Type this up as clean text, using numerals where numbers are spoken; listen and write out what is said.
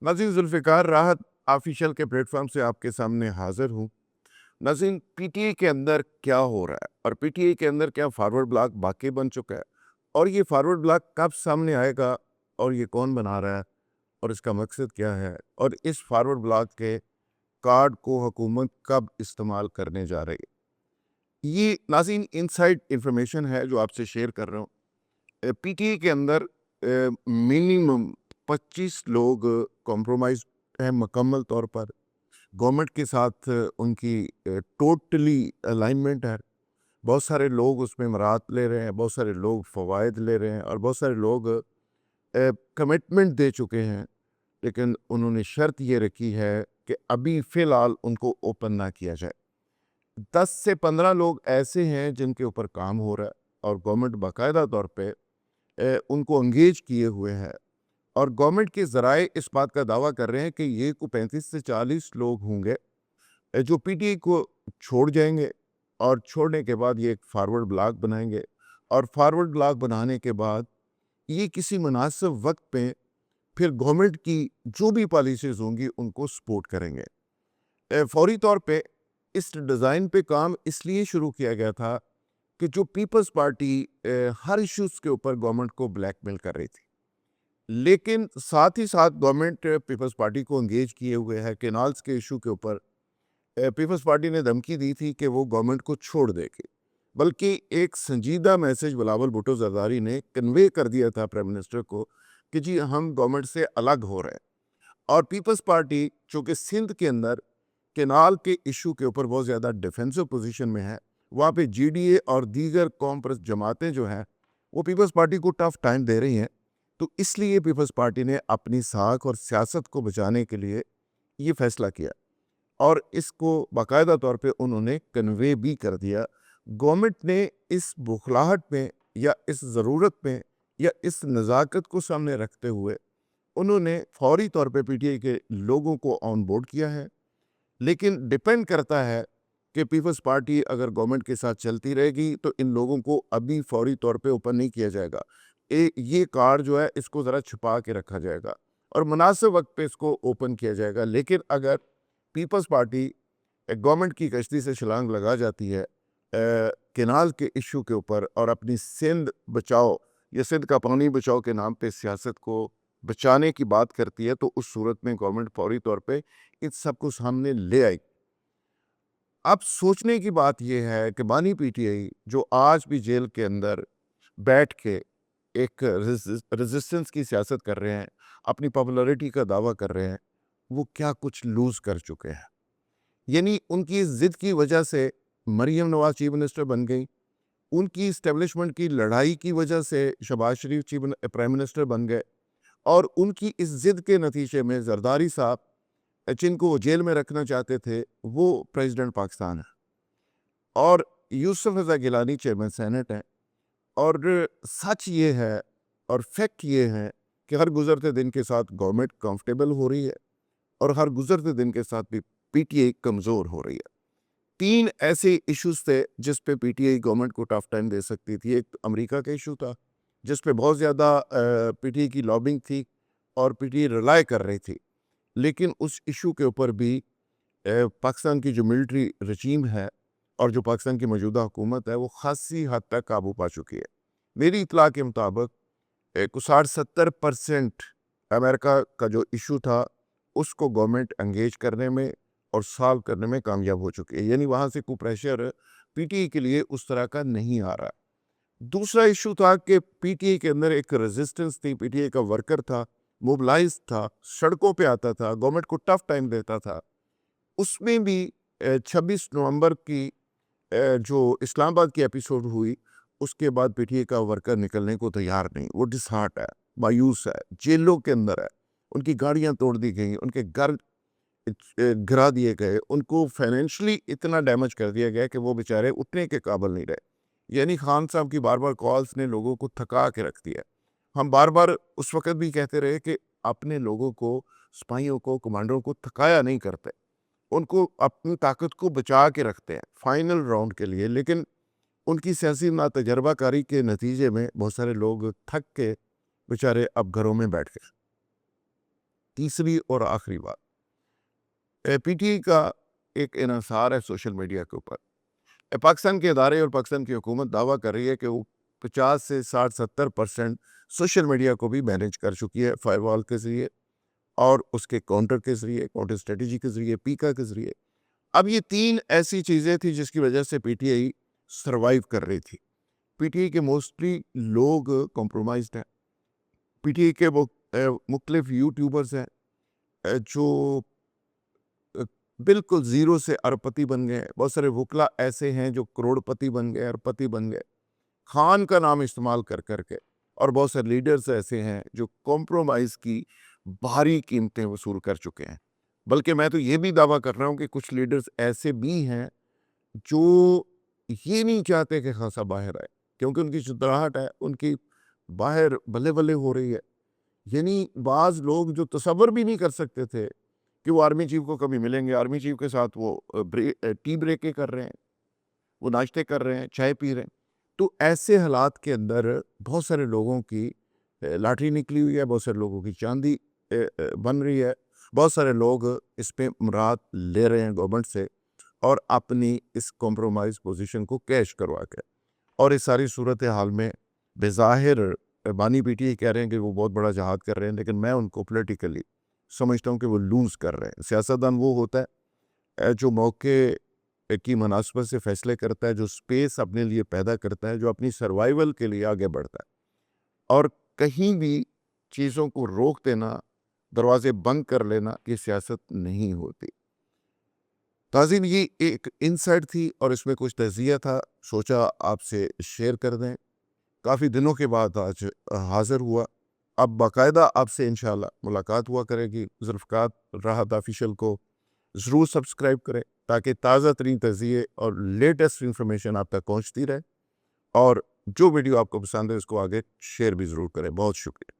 नाज़रीन, ज़ुल्फ़िकार राहत ऑफिशियल के प्लेटफॉर्म से आपके सामने हाजिर हूँ। नाज़रीन, पीटीआई के अंदर क्या हो रहा है और पीटीआई के अंदर क्या फॉरवर्ड ब्लॉक वाकई बन चुका है, और ये फॉरवर्ड ब्लॉक कब सामने आएगा, और ये कौन बना रहा है, और इसका मकसद क्या है, और इस फॉरवर्ड ब्लॉक के कार्ड को हुकूमत कब इस्तेमाल करने जा रही है। ये नाज़रीन इनसाइड इंफॉर्मेशन है जो आपसे शेयर कर रहा हूँ। पीटीआई के अंदर मिनिमम 25 लोग कॉम्प्रोमाइज हैं मुकम्मल तौर पर। गवर्नमेंट के साथ उनकी टोटली अलाइनमेंट है। बहुत सारे लोग उसमें मराहत ले रहे हैं, बहुत सारे लोग फ़वाइद ले रहे हैं, और बहुत सारे लोग कमिटमेंट दे चुके हैं, लेकिन उन्होंने शर्त ये रखी है कि अभी फ़िलहाल उनको ओपन ना किया जाए। 10 से 15 लोग ऐसे हैं जिनके ऊपर काम हो रहा है, और गवर्नमेंट बाकायदा तौर पे उनको एंगेज किए हुए है, और गवर्नमेंट के ज़राए इस बात का दावा कर रहे हैं कि ये को 35 से 40 लोग होंगे जो पीटीआई को छोड़ जाएंगे, और छोड़ने के बाद ये एक फारवर्ड ब्लॉक बनाएंगे, और फारवर्ड ब्लॉक बनाने के बाद ये किसी मुनासिब वक्त पे फिर गवर्नमेंट की जो भी पॉलिसीज़ होंगी उनको सपोर्ट करेंगे। फौरी तौर पे इस डिज़ाइन पे काम इसलिए शुरू किया गया था कि जो पीपल्स पार्टी हर इश्यूज़ के ऊपर गवर्नमेंट को ब्लैकमेल कर रही थी, लेकिन साथ ही साथ गवर्नमेंट पीपल्स पार्टी को एंगेज किए हुए है। केनाल्स के इशू के ऊपर पीपल्स पार्टी ने धमकी दी थी कि वो गवर्नमेंट को छोड़ देगी, बल्कि एक संजीदा मैसेज बिलावल भुट्टो जरदारी ने कन्वे कर दिया था प्राइम मिनिस्टर को कि जी हम गवर्नमेंट से अलग हो रहे हैं। और पीपल्स पार्टी चूँकि सिंध के अंदर केनाल के इशू के ऊपर बहुत ज़्यादा डिफेंसिव पोजीशन में है, वहाँ पे जीडीए और दीगर कौम परस्त जमातें जो हैं वो पीपल्स पार्टी को टफ टाइम दे रही हैं। तो इसलिए पीपल्स पार्टी ने अपनी साख और सियासत को बचाने के लिए ये फैसला किया, और इसको बाकायदा तौर पे उन्होंने कन्वे भी कर दिया। गवर्नमेंट ने इस बुखलाहट में या इस ज़रूरत में या इस नज़ाकत को सामने रखते हुए उन्होंने फौरी तौर पे पीटीआई के लोगों को ऑन बोर्ड किया है। लेकिन डिपेंड करता है कि पीपल्स पार्टी अगर गवर्नमेंट के साथ चलती रहेगी तो इन लोगों को अभी फौरी तौर पे ओपन नहीं किया जाएगा। ये कार्ड जो है इसको ज़रा छुपा के रखा जाएगा, और मुनासिब वक्त पे इसको ओपन किया जाएगा। लेकिन अगर पीपल्स पार्टी गवर्नमेंट की कश्ती से छलांग लगा जाती है केनाल के इशू के ऊपर, और अपनी सिंध बचाओ या सिंध का पानी बचाओ के नाम पे सियासत को बचाने की बात करती है, तो उस सूरत में गवर्नमेंट फौरी तौर पे इन सबको सामने ले आई। अब सोचने की बात यह है कि बानी पीटीआई जो आज भी जेल के अंदर बैठ के एक रेजिस्टेंस की सियासत कर रहे हैं, अपनी पॉपुलैरिटी का दावा कर रहे हैं, वो क्या कुछ लूज कर चुके हैं। यानी उनकी इस जिद की वजह से मरियम नवाज चीफ मिनिस्टर बन गई, उनकी इस्टेब्लिशमेंट की लड़ाई की वजह से शहबाज शरीफ चीफ प्राइम मिनिस्टर बन गए, और उनकी इस जिद के नतीजे में जरदारी साहब जिनको वो जेल में रखना चाहते थे वो प्रेसिडेंट पाकिस्तान है, और यूसुफ रज़ा गिलानी चेयरमैन सेनेट है। और सच ये है और फैक्ट ये है कि हर गुजरते दिन के साथ गवर्नमेंट कंफर्टेबल हो रही है, और हर गुजरते दिन के साथ भी पीटीआई कमज़ोर हो रही है। 3 ऐसे इश्यूज थे जिस पे पीटीआई गवर्नमेंट को टफ टाइम दे सकती थी। एक अमेरिका का इशू था जिस पे बहुत ज़्यादा पीटीआई की लॉबिंग थी, और पीटीआई रिलाय कर रही थी, लेकिन उस इशू के ऊपर भी पाकिस्तान की जो मिलिट्री रजीम है और जो पाकिस्तान की मौजूदा हुकूमत है वो खासी हद तक काबू पा चुकी है। मेरी इतला के मुताबिक कुछ 60-70% अमेरिका का जो इशू था उसको गवर्नमेंट एंगेज करने में और सॉल्व करने में कामयाब हो चुकी है। यानी वहाँ से कोई प्रेशर पीटीआई के लिए उस तरह का नहीं आ रहा। दूसरा इशू था कि पीटीआई के अंदर एक रेजिस्टेंस थी, पीटीआई का वर्कर था, मोबिलाइज था, सड़कों पे आता था, गवर्नमेंट को टफ टाइम देता था। उसमें भी 26 नवंबर की जो इस्लामाबाद की एपिसोड हुई, उसके बाद पीटीआई का वर्कर निकलने को तैयार नहीं, वो डिसहार्ट है, मायूस है, जेलों के अंदर है, उनकी गाड़ियां तोड़ दी गई, उनके घर गिरा दिए गए, उनको फाइनेंशियली इतना डैमेज कर दिया गया कि वो बेचारे उठने के काबिल नहीं रहे। यानी खान साहब की बार बार कॉल्स ने लोगों को थका के रख दिया। हम बार बार उस वक्त भी कहते रहे कि अपने लोगों को, सिपाहियों को, कमांडरों को थकाया नहीं करते, उनको अपनी ताकत को बचा के रखते हैं फाइनल राउंड के लिए। लेकिन उनकी सियासी नातजर्बाकारी के नतीजे में बहुत सारे लोग थक के बेचारे अब घरों में बैठ गए। تیسری اور آخری بات، پی ٹی آئی کا ایک انحصار ہے سوشل میڈیا کے اوپر۔ پاکستان کے ادارے اور پاکستان کی حکومت دعویٰ کر رہی ہے کہ وہ 50 سے 60-70% سوشل میڈیا کو بھی مینیج کر چکی ہے فائر وال کے ذریعے اور اس کے کاؤنٹر کے ذریعے، کاؤنٹر اسٹریٹجی کے ذریعے، پیکا کے ذریعے۔ اب یہ 3 ایسی چیزیں تھیں جس کی وجہ سے پی ٹی آئی سروائیو کر رہی تھی۔ پی ٹی آئی کے موسٹلی لوگ کمپرومائزڈ ہیں، پی ٹی آئی کے مختلف یوٹیوبرز ہیں جو بالکل زیرو سے اربپتی بن گئے، بہت سارے وکلا ایسے ہیں جو کروڑ پتی بن گئے، اربپتی بن گئے خان کا نام استعمال کر کر کے، اور بہت سارے لیڈرز ایسے ہیں جو کمپرومائز کی بھاری قیمتیں وصول کر چکے ہیں۔ بلکہ میں تو یہ بھی دعویٰ کر رہا ہوں کہ کچھ لیڈرز ایسے بھی ہیں جو یہ نہیں چاہتے کہ خاصا باہر آئے، کیونکہ ان کی چتراہٹ ہے، ان کی باہر بلے بلے ہو رہی ہے۔ یعنی بعض لوگ جو تصور بھی نہیں کر سکتے تھے کہ وہ آرمی چیف کو کبھی ملیں گے، آرمی چیف کے ساتھ وہ ٹی بریکیں کر رہے ہیں، وہ ناشتے کر رہے ہیں، چائے پی رہے ہیں، تو ایسے حالات کے اندر بہت سارے لوگوں کی لاٹری نکلی ہوئی ہے، بہت سارے لوگوں کی چاندی بن رہی ہے، بہت سارے لوگ اس پہ مراد لے رہے ہیں گورنمنٹ سے اور اپنی اس کمپرومائز پوزیشن کو کیش کروا کے۔ اور اس ساری صورتحال میں بظاہر بانی پی ٹی آئی کہہ رہے ہیں کہ وہ بہت بڑا جہاد کر رہے ہیں، لیکن میں ان کو پولیٹیکلی سمجھتا ہوں کہ وہ لوز کر رہے ہیں۔ سیاستدان وہ ہوتا ہے جو موقع کی مناسبت سے فیصلے کرتا ہے، جو سپیس اپنے لیے پیدا کرتا ہے، جو اپنی سروائیول کے لیے آگے بڑھتا ہے، اور کہیں بھی چیزوں کو روک دینا، دروازے بند کر لینا، یہ سیاست نہیں ہوتی۔ ناظرین، یہ ایک انسائٹ تھی اور اس میں کچھ تجزیہ تھا، سوچا آپ سے شیئر کر دیں۔ کافی دنوں کے بعد آج حاضر ہوا، اب باقاعدہ آپ سے انشاءاللہ ملاقات ہوا کرے گی۔ ذوالفقار راحت آفیشیل کو ضرور سبسکرائب کریں تاکہ تازہ ترین تجزیے اور لیٹسٹ انفارمیشن آپ تک پہنچتی رہے، اور جو ویڈیو آپ کو پسند ہے اس کو آگے شیئر بھی ضرور کریں۔ بہت شکریہ۔